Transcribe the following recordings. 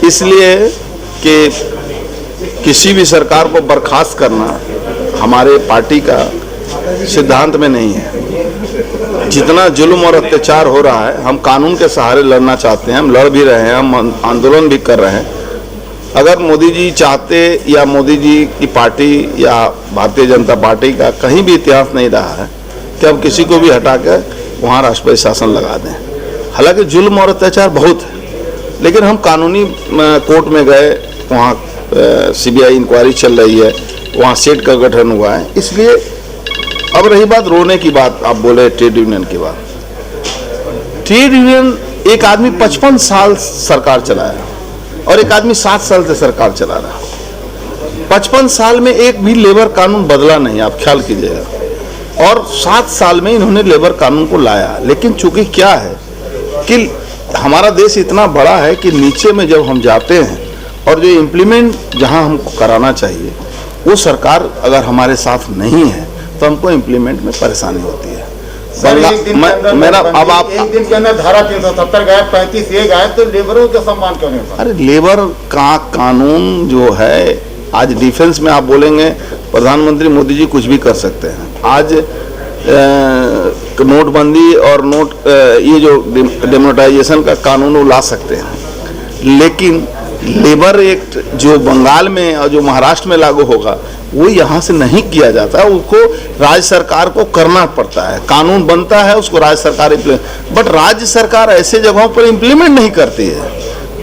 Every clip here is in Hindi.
इसलिए कि किसी भी सरकार को बर्खास्त करना हमारे पार्टी का सिद्धांत में नहीं है। जितना जुल्म और अत्याचार हो रहा है, हम कानून के सहारे लड़ना चाहते हैं, हम लड़ भी रहे हैं, हम आंदोलन भी कर रहे हैं। अगर मोदी जी चाहते या मोदी जी की पार्टी या भारतीय जनता पार्टी का कहीं भी इतिहास नहीं रहा है कि अब किसी को भी हटा कर वहाँ राष्ट्रपति शासन लगा दें। हालांकि जुल्म और अत्याचार बहुत है, लेकिन हम कानूनी कोर्ट में गए, वहाँ सीबीआई इंक्वायरी चल रही है, वहाँ सेट का गठन हुआ है। इसलिए अब रही बात रोने की बात, आप बोले ट्रेड यूनियन की बात। ट्रेड यूनियन, एक आदमी 55 साल सरकार चलाया और एक आदमी 7 साल से सरकार चला रहा है। 55 साल में एक भी लेबर कानून बदला नहीं, आप ख्याल कीजिएगा, और 7 साल में इन्होंने लेबर कानून को लाया। लेकिन चूंकि क्या है कि हमारा देश इतना बड़ा है कि नीचे में जब हम जाते हैं और जो इम्प्लीमेंट जहां हमको कराना चाहिए वो सरकार अगर हमारे साथ नहीं है तो हमको इम्प्लीमेंट में परेशानी होती है। मेरा अब आप एक दिन के अंदर धारा 370 गायब, 35 ये गायब, तो लेबरों का सम्मान क्यों नहीं होता? अरे लेबर का कानून जो है, आज डिफेंस में आप बोलेंगे प्रधानमंत्री मोदी जी कुछ भी कर सकते हैं। आज नोटबंदी और ये जो डिमोनेटाइजेशन का कानून वो ला सकते हैं, लेकिन लेबर एक्ट जो बंगाल में और जो महाराष्ट्र में लागू होगा वो यहाँ से नहीं किया जाता है। उसको राज्य सरकार को करना पड़ता है, कानून बनता है, उसको राज्य सरकार बट राज्य सरकार ऐसे जगहों पर इम्प्लीमेंट नहीं करती है,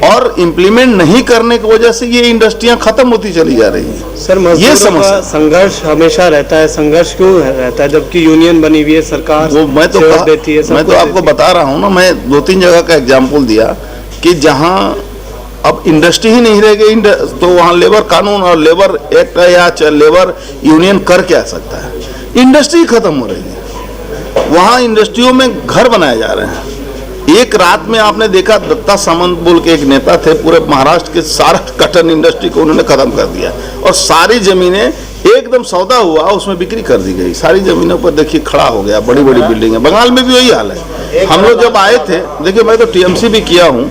और इम्प्लीमेंट नहीं करने की वजह से ये इंडस्ट्रियां खत्म होती चली जा रही हैं। सर, ये समस्या, संघर्ष हमेशा रहता है। संघर्ष क्यों रहता है जबकि यूनियन बनी हुई है, सरकार वो मैं तो आपको बता रहा हूँ ना, मैं 2-3 जगह का एग्जाम्पल दिया कि जहाँ अब इंडस्ट्री ही नहीं रहेगी तो वहाँ लेबर कानून और लेबर एक्ट या लेबर यूनियन कर क्या सकता है? इंडस्ट्री खत्म हो रही है, वहाँ इंडस्ट्रियों में घर बनाए जा रहे हैं। एक रात में आपने देखा, दत्ता सामंत बोल के एक नेता थे, पूरे महाराष्ट्र के सारा कॉटन इंडस्ट्री को उन्होंने खत्म कर दिया और सारी जमीनें एकदम सौदा हुआ, उसमें बिक्री कर दी गई। सारी जमीनों पर देखिए खड़ा हो गया, बड़ी बड़ी बिल्डिंग है। बंगाल में भी वही हाल है। हम लोग जब आए थे, देखिए मैं तो टीएमसी भी किया हूँ।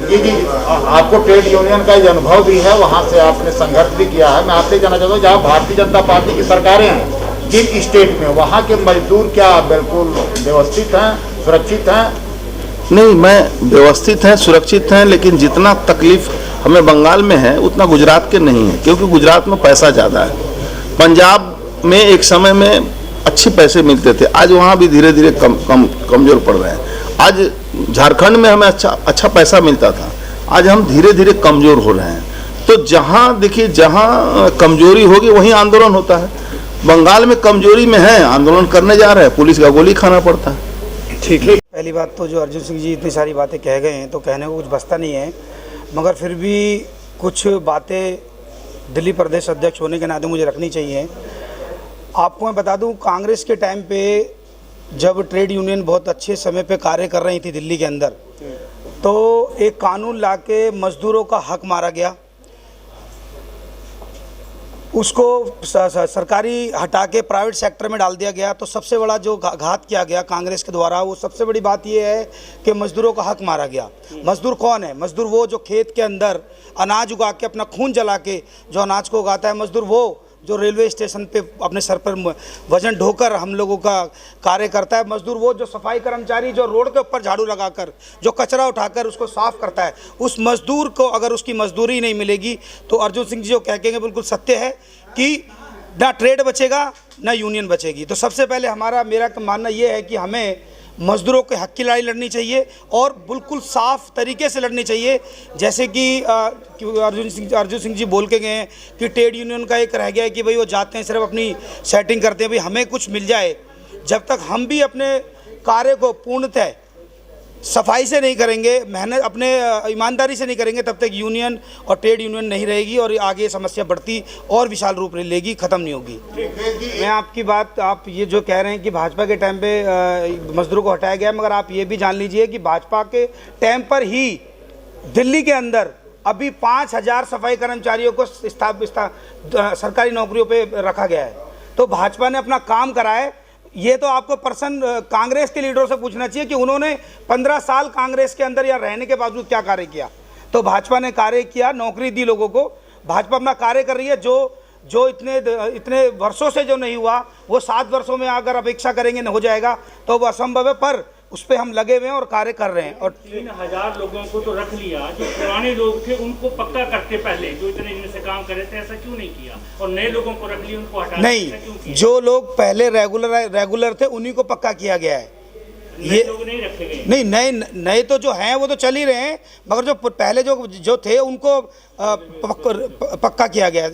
आपको ट्रेड यूनियन का अनुभव भी है, वहाँ से आपने संघर्ष भी किया है। मैं आपसे जानना चाहता हूँ, जहाँ भारतीय जनता पार्टी की सरकारें हैं जिन स्टेट में, वहाँ के मजदूर क्या बिल्कुल व्यवस्थित हैं, सुरक्षित हैं? नहीं, मैं व्यवस्थित हैं, सुरक्षित हैं, लेकिन जितना तकलीफ हमें बंगाल में है उतना गुजरात के नहीं है, क्योंकि गुजरात में पैसा ज़्यादा है। पंजाब में एक समय में अच्छे पैसे मिलते थे, आज वहाँ भी धीरे धीरे कमजोर पड़ रहे हैं। आज झारखंड में हमें अच्छा पैसा मिलता था, आज हम धीरे धीरे कमजोर हो रहे हैं। तो जहाँ देखिए, जहाँ कमजोरी होगी वहीं आंदोलन होता है। बंगाल में कमजोरी में है, आंदोलन करने जा रहे हैं, पुलिस का गोली खाना पड़ता है। ठीक है। पहली बात तो जो अर्जुन सिंह जी इतनी सारी बातें कह गए हैं तो कहने को कुछ बचता नहीं है, मगर फिर भी कुछ बातें दिल्ली प्रदेश अध्यक्ष होने के नाते मुझे रखनी चाहिए। आपको मैं बता दूं, कांग्रेस के टाइम पे जब ट्रेड यूनियन बहुत अच्छे समय पे कार्य कर रही थी दिल्ली के अंदर, तो एक कानून लाके मजदूरों का हक मारा गया, उसको सरकारी हटा के प्राइवेट सेक्टर में डाल दिया गया। तो सबसे बड़ा जो घात किया गया कांग्रेस के द्वारा, वो सबसे बड़ी बात ये है कि मजदूरों का हक मारा गया। मजदूर कौन है? मजदूर वो जो खेत के अंदर अनाज उगा के, अपना खून जला के जो अनाज को उगाता है। मजदूर वो जो रेलवे स्टेशन पे अपने सर पर वजन ढोकर हम लोगों का कार्य करता है। मजदूर वो जो सफाई कर्मचारी जो रोड के ऊपर झाड़ू लगाकर जो कचरा उठाकर उसको साफ करता है। उस मजदूर को अगर उसकी मजदूरी नहीं मिलेगी तो अर्जुन सिंह जी जो कहेंगे बिल्कुल सत्य है कि ना ट्रेड बचेगा ना यूनियन बचेगी। तो सबसे पहले मेरा मानना ये है कि हमें मजदूरों के हक की लड़ाई लड़नी चाहिए और बिल्कुल साफ़ तरीके से लड़नी चाहिए। जैसे कि अर्जुन सिंह जी बोल के गए हैं कि ट्रेड यूनियन का एक रह गया है कि भाई वो जाते हैं सिर्फ अपनी सेटिंग करते हैं, भाई हमें कुछ मिल जाए। जब तक हम भी अपने कार्य को पूर्णतः सफाई से नहीं करेंगे, मेहनत अपने ईमानदारी से नहीं करेंगे, तब तक यूनियन और ट्रेड यूनियन नहीं रहेगी और आगे समस्या बढ़ती और विशाल रूप लेगी, ख़त्म नहीं होगी। मैं आपकी बात, आप ये जो कह रहे हैं कि भाजपा के टाइम पे मजदूरों को हटाया गया, मगर आप ये भी जान लीजिए कि भाजपा के टाइम पर ही दिल्ली के अंदर अभी 5000 सफाई कर्मचारियों को सरकारी नौकरियों पर रखा गया है। तो भाजपा ने अपना काम करा है। ये तो आपको पर्सन कांग्रेस के लीडरों से पूछना चाहिए कि उन्होंने 15 साल कांग्रेस के अंदर या रहने के बावजूद क्या कार्य किया। तो भाजपा ने कार्य किया, नौकरी दी लोगों को। भाजपा अपना कार्य कर रही है। जो इतने वर्षों से जो नहीं हुआ वो 7 वर्षों में अगर अपेक्षा करेंगे न हो जाएगा तो वो असंभव है, पर उस पर हम लगे हुए हैं और कार्य कर रहे हैं। और 3000 लोगों को तो रख लिया, जो पुराने लोग थे उनको पक्का करते पहले, जो इतने दिन से काम कर रहे थे, ऐसा क्यों नहीं किया? और नए लोगों को रख लिया, उनको हटा नहीं, जो लोग पहले रेगुलर थे उन्हीं को पक्का किया गया है। ये लोग नहीं रखे गए? नहीं, नए तो जो हैं वो तो चल ही रहे हैं, मगर जो पहले जो थे उनको पक्का किया गया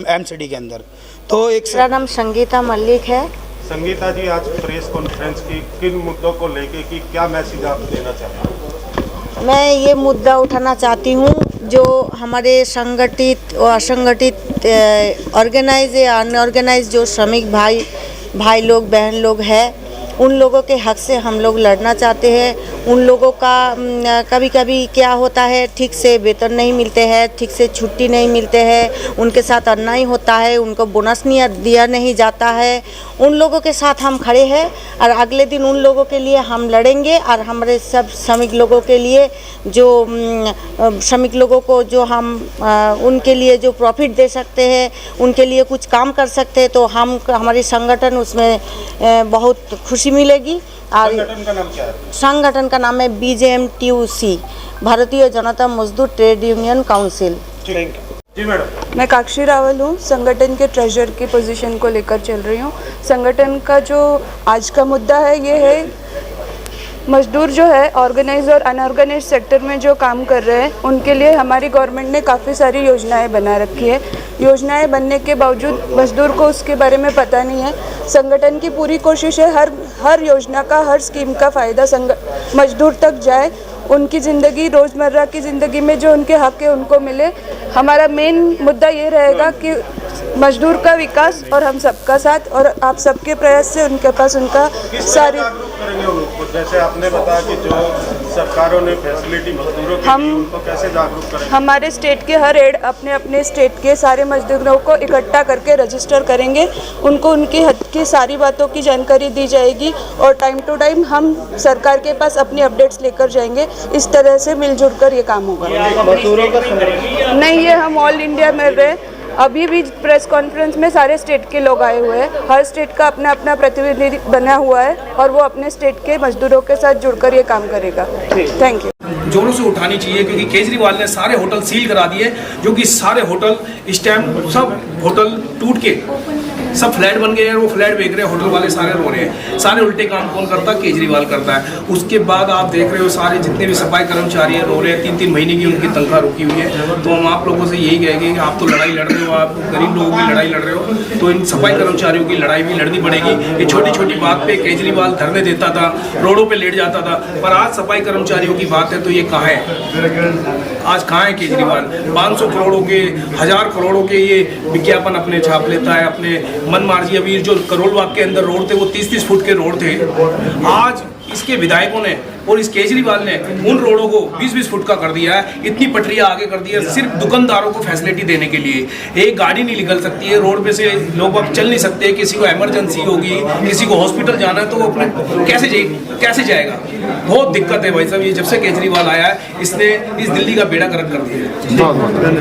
एमसीडी के अंदर। तो एक मेरा नाम संगीता मल्लिक है। संगीता जी, आज प्रेस कॉन्फ्रेंस की किन मुद्दों को लेके की क्या मैसेज आप देना चाहते हैं? मैं ये मुद्दा उठाना चाहती हूँ जो हमारे संगठित और असंगठित ऑर्गेनाइज या अनऑर्गेनाइज जो श्रमिक भाई लोग बहन लोग हैं, उन लोगों के हक से हम लोग लड़ना चाहते हैं। उन लोगों का कभी कभी क्या होता है, ठीक से वेतन नहीं मिलते हैं, ठीक से छुट्टी नहीं मिलते हैं, उनके साथ अन्याय होता है, उनको बोनस नहीं दिया नहीं जाता है। उन लोगों के साथ हम खड़े हैं और अगले दिन उन लोगों के लिए हम लड़ेंगे। और हमारे सब श्रमिक लोगों के लिए जो श्रमिक लोगों को जो हम उनके लिए जो प्रॉफिट दे सकते हैं, उनके लिए कुछ काम कर सकते हैं, तो हमारी संगठन उसमें बहुत खुशी मिलेगी। और संगठन का नाम क्या है? संगठन का नाम है BJMTUC, भारतीय जनता मजदूर ट्रेड यूनियन काउंसिल। जी मैडम। मैं काक्षी रावल हूँ, संगठन के ट्रेजर की पोजीशन को लेकर चल रही हूँ। संगठन का जो आज का मुद्दा है ये है, मजदूर जो है ऑर्गेनाइज और अनऑर्गेनाइज सेक्टर में जो काम कर रहे हैं उनके लिए हमारी गवर्नमेंट ने काफ़ी सारी योजनाएं बना रखी है। योजनाएं बनने के बावजूद मजदूर को उसके बारे में पता नहीं है। संगठन की पूरी कोशिश है हर योजना का, हर स्कीम का फ़ायदा मजदूर तक जाए, उनकी ज़िंदगी, रोज़मर्रा की ज़िंदगी में जो उनके हक़ है उनको मिले। हमारा मेन मुद्दा ये रहेगा कि मजदूर का विकास और हम सबका साथ, और आप सबके प्रयास से उनके पास उनका सारी करेंगे उनको, जैसे आपने बताया कि जो सरकारों ने फैसिलिटी मजदूरों के लिए, उनको कैसे जागरूक करेंगे? हमारे स्टेट के हर हेड अपने स्टेट के सारे मजदूरों को इकट्ठा करके रजिस्टर करेंगे, उनको उनकी हक की सारी बातों की जानकारी दी जाएगी और टाइम टू टाइम हम सरकार के पास अपनी अपडेट्स लेकर जाएंगे। इस तरह से मिलजुल कर ये काम होगा। नहीं, ये हम ऑल इंडिया में रहे, अभी भी प्रेस कॉन्फ्रेंस में सारे स्टेट के लोग आए हुए हैं। हर स्टेट का अपना अपना प्रतिनिधि बना हुआ है और वो अपने स्टेट के मजदूरों के साथ जुड़कर ये काम करेगा। Thank you. जोरों से उठानी चाहिए, क्योंकि केजरीवाल ने सारे होटल सील करा दिए, जो कि सारे होटल इस टाइम सब होटल टूट के सब फ्लैट बन गए हैं। वो फ्लैट बेच रहे हैं, होटल वाले सारे रो रहे हैं। सारे उल्टे काम कौन करता है? केजरीवाल करता है। उसके बाद आप देख रहे हो सारे जितने भी सफाई कर्मचारी हैं रो रहे हैं, 3-3 महीने की उनकी तनख्वाह रुकी हुई है। तो हम आप लोगों से यही कहेंगे कि आप तो लड़ाई लड़ रहे हो, आप गरीब लोगों की लड़ाई लड़ रहे हो, तो इन सफाई कर्मचारियों की लड़ाई भी लड़नी पड़ेगी। ये छोटी छोटी बात पे केजरीवाल धरने देता था, रोडों पे लेट जाता था, पर आज सफाई कर्मचारियों की बात है तो ये कहाँ है? आज कहाँ है केजरीवाल? 500 करोड़ों के, 1000 करोड़ों के ये विज्ञापन अपने छाप लेता है। अपने मन मार्जी अभी जो करोल बाग के अंदर रोड थे वो 30-30 फुट के रोड थे। आज इसके विधायकों ने और इस केजरीवाल ने उन रोडों को 20-20 फुट का कर दिया है। इतनी पटरियां आगे कर दी है सिर्फ दुकानदारों को फैसिलिटी देने के लिए। एक गाड़ी नहीं निकल सकती है रोड पे से, लोग अब चल नहीं सकते। किसी को इमरजेंसी होगी, किसी को हॉस्पिटल जाना है तो वो अपने कैसे जाएगा? बहुत दिक्कत है भाई साहब। ये जब से केजरीवाल आया है इसने इस दिल्ली का बेड़ा गर्क कर दिया है।